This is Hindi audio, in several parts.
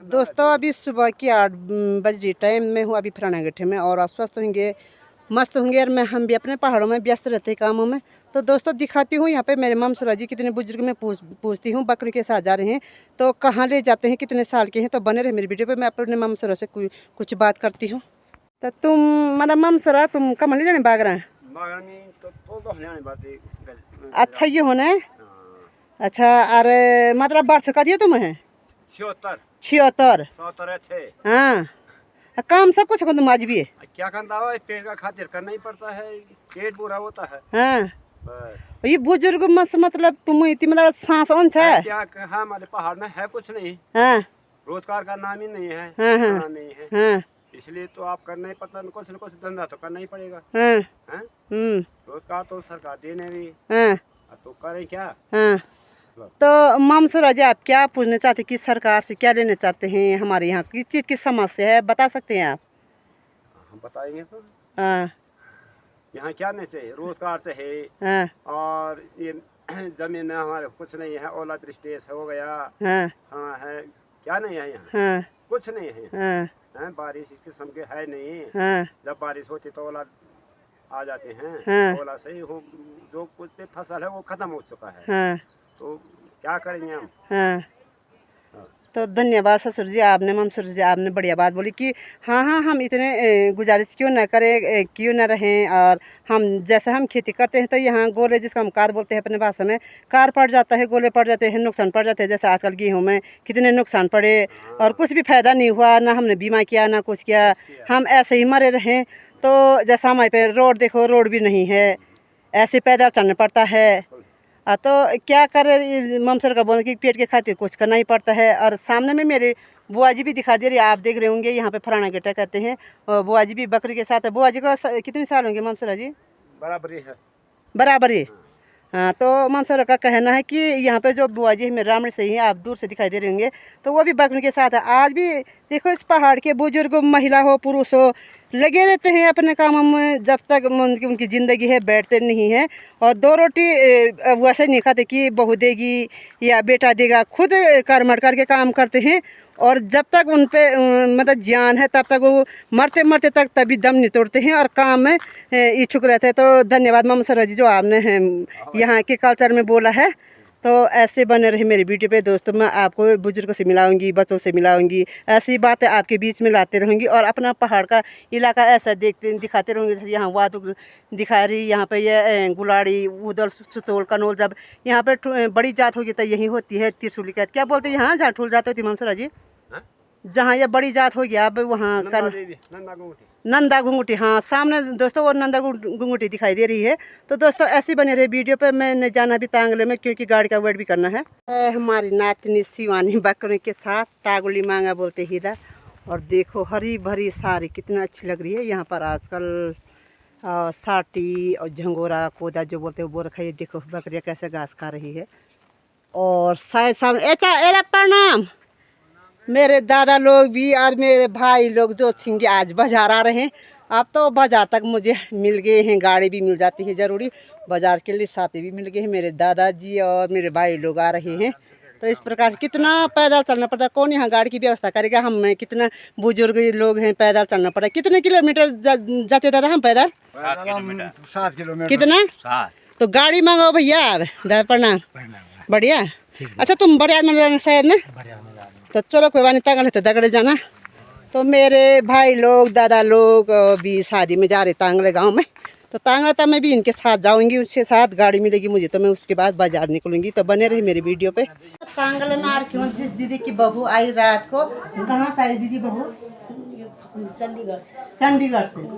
दोस्तों अभी सुबह की 8 बजे टाइम में हूँ अभी फराना गट्ठे में और अस्वस्थ होंगे मस्त होंगे और हम भी अपने पहाड़ों में व्यस्त रहते हैं कामों में। तो दोस्तों दिखाती हूँ यहाँ पे मेरे मामसरा जी कितने बुजुर्ग में पूछती हूँ बकरी के साथ जा रहे हैं तो कहाँ ले जाते हैं कितने साल के हैं। तो बने रहे मेरी वीडियो पे, मैं अपने मामसरा से कुछ बात करती हूँ। तो तुम मतलब मामसरा तुम कहाँ ले जाने भाग रहे हैं? अच्छा ये होना है। अच्छा अरे मतलब वर्ष का दिया तुम्हें 76 हाँ काम सब कुछ तुम आज भी है क्या करता है पेट का खातिर करना ही पड़ता है, पेट पूरा होता है। हाँ ये बुजुर्ग मतलब तुम इतनी मतलब सांस है क्या हमारे पहाड़ में है कुछ नहीं। हाँ रोजगार का नाम ही नहीं है। हाँ हाँ नहीं है हाँ इसलिए तो आप करना ही पड़ता, कुछ न कुछ धंधा तो करना ही पड़ेगा। हाँ रोजगार तो सरकार देने भी हाँ तो करें क्या। हाँ तो मामसरा जी आप क्या पूछना चाहते हैं कि सरकार से क्या लेना चाहते हैं? हमारे यहाँ किस चीज़ की समस्या है बता सकते हैं आप? हम बताएंगे तो हाँ यहाँ क्या नहीं चाहिए, रोजगार चाहिए। हाँ और ये जमीन में हमारे कुछ नहीं है, ओला स्टेज हो गया। हाँ हाँ है क्या नहीं है यहाँ। हाँ कुछ नहीं है। हाँ बारिश इस किस्म के है नहीं। हाँ जब बारिश होती तो ओला आ जाते हैं। हाँ ओला से ही हो जो कुछ भी फसल है वो खत्म हो चुका है। हाँ तो क्या करेंगे हम। हाँ तो धन्यवाद ससुर जी, आपने मामसर जी आपने बढ़िया बात बोली कि हाँ हाँ हम इतने गुजारिश क्यों ना करें क्यों ना रहें। और हम जैसे हम खेती करते हैं तो यहाँ गोले जिसका हम कार बोलते हैं अपने भाषा में, कार पड़ जाता है, गोले पड़ जाते हैं, नुकसान पड़ जाते हैं। जैसे आजकल गेहूँ में कितने नुकसान पड़े और कुछ भी फायदा नहीं हुआ, ना हमने बीमा किया ना कुछ किया, हम ऐसे ही मरे रहें। तो जैसा हमारे पे रोड देखो, रोड भी नहीं है, ऐसे पैदल चलना पड़ता है। तो क्या करे मामसर का बोलने कि पेट के खातिर कुछ करना ही पड़ता है। और सामने में मेरे बुआ जी भी दिखा दे रही है, आप देख रहे होंगे यहाँ पे फराना गट्टा कहते हैं। और बुआ जी भी बकरी के साथ है। बुआ जी का कितने साल होंगे मामसरा जी? बराबरी है। बराबरी हाँ। तो मामसरा का कहना है कि यहाँ पे जो बुआ जी मेरे रामण से ही आप दूर से दिखाई दे रहे होंगे तो वो भी बकरी के साथ है। आज भी देखो इस पहाड़ के बुजुर्ग महिला हो पुरुष हो लगे रहते हैं अपने कामों में, जब तक उनकी ज़िंदगी है बैठते नहीं है। और 2 रोटी वैसे नहीं खाते कि बहू देगी या बेटा देगा, खुद कर मर करके काम करते हैं। और जब तक उन पे मतलब जान है तब तक वो मरते मरते तक तभी दम नहीं तोड़ते हैं और काम में इच्छुक रहते हैं। तो धन्यवाद मामसरा जी जो आपने यहाँ के कल्चर में बोला है। तो ऐसे बने रहे मेरी वीडियो पे दोस्तों, मैं आपको बुजुर्गों से मिलाऊंगी, बच्चों से मिलाऊंगी, ऐसी बातें आपके बीच में लाते रहूँगी और अपना पहाड़ का इलाका ऐसा दिखाते रहूँगी। जैसे यहाँ वादुक दिखा रही, यहाँ पे ये गुलाड़ी उदल सुतोल कनौल, जब यहाँ पे बड़ी जात होगी तो यही होती है त्रिशूली का क्या बोलते हैं यहाँ जहाँ ठुल जाती होती मामसरा जी, जहाँ ये बड़ी जात होगी अब वहाँ का नंदा घुंगुटी। हाँ सामने दोस्तों वो नंदा घुंगुटी दिखाई दे रही है। तो दोस्तों ऐसी बने रहे वीडियो पे, मैंने जाना भी तांगले में क्योंकि गाड़ी का वेट भी करना है। हमारी नातनी शिवानी बकरी के साथ टागुली मांगा बोलते ही इधर। और देखो हरी भरी सारी कितना अच्छी लग रही है यहाँ पर आजकल। साटी और झंगोरा कोदा जो बोलते हैं वो रखा है। देखो बकरियाँ कैसे घास खा रही है। और शायद सामने एरा प्रणाम मेरे दादा लोग भी और मेरे भाई लोग जो सिंगे आज बाजार आ रहे हैं। अब तो बाजार तक मुझे मिल गए हैं, गाड़ी भी मिल जाती है ज़रूरी, बाजार के लिए साथी भी मिल गए हैं। मेरे दादाजी और मेरे भाई लोग आ रहे हैं। तो इस प्रकार से कितना पैदल चलना पड़ता है, कौन यहाँ गाड़ी की व्यवस्था करेगा? हम कितना बुजुर्ग लोग हैं, पैदल चलना पड़ा। कितने किलोमीटर जाते दादा हम पैदल? 7 किलोमीटर। कितना? 7। तो गाड़ी मंगाओ भैया। दादा प्रणाम। बढ़िया। अच्छा तुम बड़े आदमी शायद ना, तो चलो कोई बात नहीं, तगड़े तो दगड़े जाना। तो मेरे भाई लोग दादा लोग भी शादी में जा रहे तांगले गांव में। तो तांगला था मैं भी इनके साथ जाऊंगी, उसके साथ गाड़ी मिलेगी मुझे तो मैं उसके बाद बाजार निकलूंगी। तो बने रही मेरी वीडियो पे। तांगले में आ रही हूँ, जिस दीदी की बहू आई रात को। कहाँ से आई दीदी बहू? चंडीगढ़ से। चंडीगढ़ से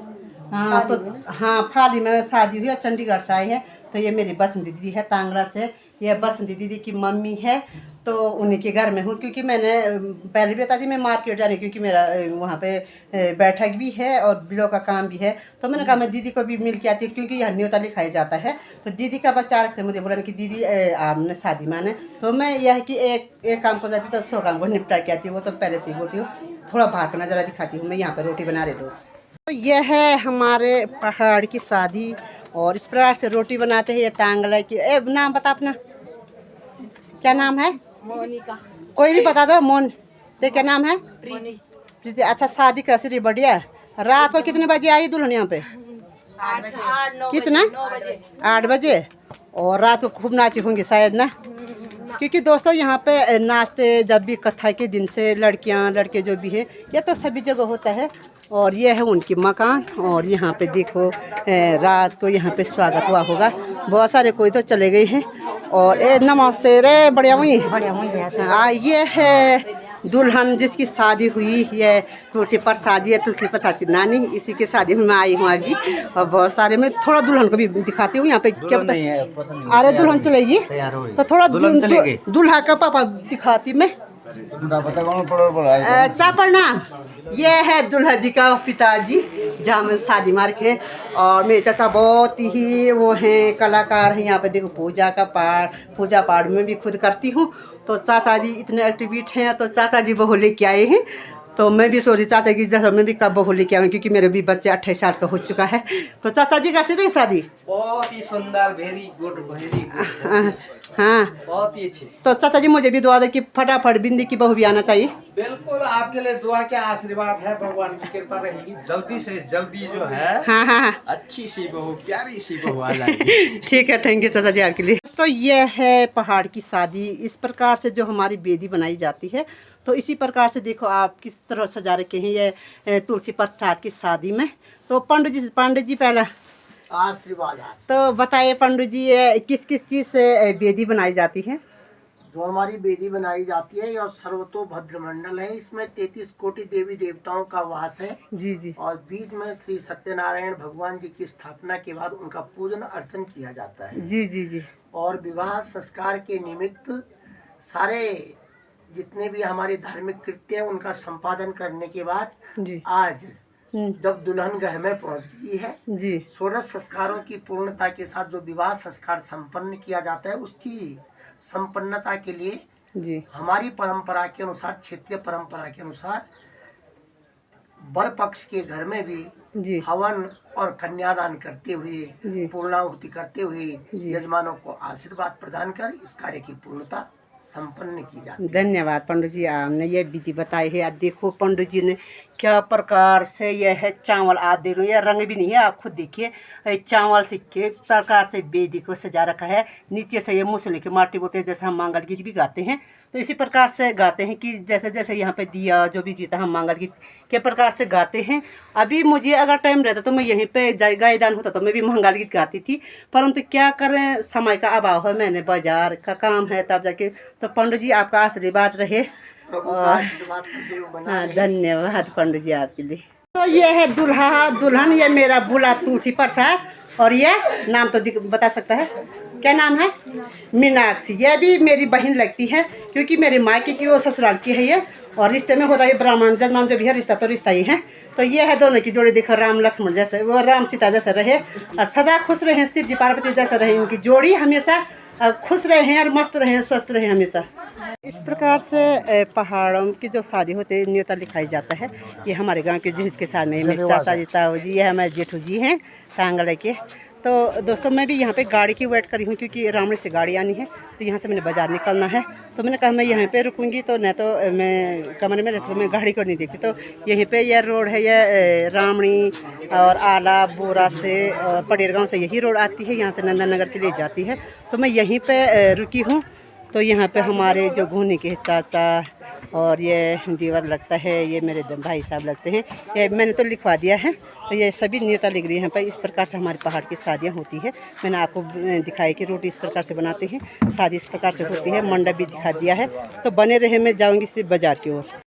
हाँ। तो हाँ फाली में शादी हुई है, चंडीगढ़ से आई है। तो ये मेरी बसंती दीदी है तांगड़ा से, ये बसंती दीदी की मम्मी है। तो उन्हीं के घर में हूँ क्योंकि मैंने पहले भी बता दी मैं मार्केट जा रही हूँ क्योंकि मेरा वहाँ पे बैठक भी है और बिलों का काम भी है। तो मैंने कहा मैं दीदी को भी मिल के आती हूँ क्योंकि यहाँ न्योता लिखाया जाता है। तो दीदी का बच्चा से मुझे बोला कि दीदी आपने शादी माने। तो मैं यह कि एक काम को जाती तो 100 काम को निपटा के आती हूँ। वो तो पहले से ही बोलती हूँ, थोड़ा बाहर का नज़ारा दिखाती हूँ। मैं यहाँ पर रोटी बना रही हूँ। तो यह है हमारे पहाड़ की शादी और इस प्रकार से रोटी बनाते हैं। ये तांगला की नाम बता अपना, क्या नाम है? मोनिका। कोई भी बता दो। मोन तो क्या नाम है? प्रीति। अच्छा, शादी कैसी रही? बढ़िया। रात को कितने बजे आई दुल्हन यहाँ पे? 8 कितना? 9 बजे। 8 बजे। और रात को खूब नाची होंगी शायद ना, क्योंकि दोस्तों यहाँ पे नाचते जब भी कथा के दिन से लड़कियाँ लड़के जो भी हैं, ये तो सभी जगह होता है। और ये है उनकी मकान। और यहाँ पे देखो रात को यहाँ पे स्वागत हुआ होगा, बहुत सारे कोई तो चले गए हैं। और नमस्ते रे, बढ़िया हुई। ये है दुल्हन जिसकी शादी हुई, ये तुलसी प्रसाद जी है, तुलसी प्रसाद की नानी, इसी की शादी में मैं आई हूँ अभी। और बहुत सारे मैं थोड़ा दुल्हन को भी दिखाती हूँ यहाँ पे। क्या पता है? अरे दुल्हन चलेगी तो थोड़ा दूल्हा का पापा दिखाती मैं। चापड़ना, ये है दुल्हा जी का पिताजी जहाँ में शादी मार के। और मेरे चाचा बहुत ही वो हैं, कलाकार हैं। यहाँ पे देखो पूजा पाठ में भी खुद करती हूँ। तो चाचा जी इतने एक्टिविट हैं, तो चाचा जी बहू लेके आए हैं। तो मैं भी सोची चाचा की जैसा मैं भी कब बहू लेके आऊँ, क्योंकि मेरे भी बच्चे 28 साल का हो चुका है। तो चाचा जी कैसी रही शादी? बहुत ही सुंदर, वेरी गुड, वेरी गुड। हाँ, बहुत ही अच्छी। तो चाचा जी मुझे भी दुआ दे कि फटाफट बिंदी की बहू भी आना चाहिए। बिल्कुल, आपके लिए दुआ के आशीर्वाद है, भगवान की कृपा रहेगी। जल्दी से जल्दी जो है हाँ, अच्छी सी बहू, प्यारी सी बहू आ जाएगी। ठीक है, थैंक यू चाचा जी आपके लिए। तो ये है पहाड़ की शादी। इस प्रकार से जो हमारी बेदी बनाई जाती है, तो इसी प्रकार से देखो आप किस तरह सजा रखे हैं ये तुलसी प्रसाद की शादी में। तो पंडित जी पहला आशीर्वाद। तो बताइए पंडित जी, ये किस किस चीज़ से बेदी बनाई जाती है? जो हमारी बेदी बनाई जाती है यह सर्वतोभद्र मंडल है। इसमें 33 कोटि देवी देवताओं का वास है। जी जी। और बीच में श्री सत्यनारायण भगवान जी की स्थापना के बाद उनका पूजन अर्चन किया जाता है। जी जी जी। और विवाह संस्कार के निमित्त सारे जितने भी हमारे धार्मिक कृत्य हैं उनका संपादन करने के बाद जी। आज जब दुल्हन घर में पहुंच गई है जी, 16 संस्कारों की पूर्णता के साथ जो विवाह संस्कार संपन्न किया जाता है, उसकी संपन्नता के लिए जी हमारी परंपरा के अनुसार, क्षेत्रीय परंपरा के अनुसार, वर पक्ष के घर में भी जी हवन और कन्यादान करते हुए, जी। पूर्णाहुति करते हुए जी। यजमानों को आशीर्वाद प्रदान कर इस कार्य की पूर्णता संपन्न की जाती है। धन्यवाद पंडित जी, आपने ये विधि बताई है। अब देखो पंडित जी ने क्या प्रकार से यह है चावल, आप देख रहे हो, यह रंग भी नहीं है, आप खुद देखिए। चावल से के प्रकार से बेदी को सजा रखा है। नीचे से ये मूसले की माटी बोलते हैं, जैसे हम मंगल गीत भी गाते हैं, तो इसी प्रकार से गाते हैं कि जैसे जैसे यहाँ पे दिया जो भी जीता हम मंगल गीत के प्रकार से गाते हैं। अभी मुझे अगर टाइम रहता तो मैं यहीं पे गायदान होता तो मैं भी मंगल गीत गाती थी, परंतु क्या करें, समय का अभाव है, मैंने बाजार का काम है तब जाके। तो पंडित जी आपका आशीर्वाद रहे। प्रभु का आशीर्वाद सदैव बना हाँ, रहे। धन्यवाद पंडित जी आपके लिए। तो ये है दूल्हा दुल्हन, ये मेरा बुला तुलसी प्रसाद। और ये नाम तो बता सकता है, क्या नाम है? मीनाक्षी। ये भी मेरी बहन लगती है, क्योंकि मेरे मायके की वो ससुराल की है ये। और रिश्ते में होता है ब्राह्मण जजमान जो भी है, रिश्ता तो रिश्ता ही है। तो ये है दोनों की जोड़ी, देखो राम लक्ष्मण जैसे, वो राम सीता जैसे रहे और सदा खुश रहे, शिव जी पार्वती जैसे रहे। उनकी जोड़ी हमेशा खुश रहे और मस्त रहे, स्वस्थ रहे हमेशा। इस प्रकार से पहाड़ों की जो शादी होती है न्योता लिखाई जाता है। ये हमारे गांव के जिस के साथ में मेरे चाचा जी, ताऊ जी, ये हमारे जेठू जी हैं टांगड़ के। तो दोस्तों मैं भी यहाँ पे गाड़ी की वेट करी हूँ, क्योंकि रामगढ़ से गाड़ी आनी है, तो यहाँ से मैंने बाज़ार निकलना है। तो मैंने कहा मैं यहाँ पे रुकूंगी, तो न तो मैं कमरे में रहती तो मैं गाड़ी को नहीं देखती। तो यहीं पे यह रोड है, यह रामणी और आला बोरा से और पडेर गाँव से यही रोड आती है, यहाँ से नंदनगर के लिए जाती है। तो मैं यहीं पर रुकी हूँ। तो यहाँ पे हमारे जो घूनी के चाचा और ये दीवार लगता है, ये मेरे भाई साहब लगते हैं। ये मैंने तो लिखवा दिया है, तो ये सभी न्योता लिख रही है यहाँ पर। इस प्रकार से हमारे पहाड़ की शादियाँ होती है। मैंने आपको दिखाई कि रोटी इस प्रकार से बनाते हैं, शादी इस प्रकार से होती है, मंडप भी दिखा दिया है। तो बने रहे, मैं जाऊँगी सिर्फ बाज़ार की ओर।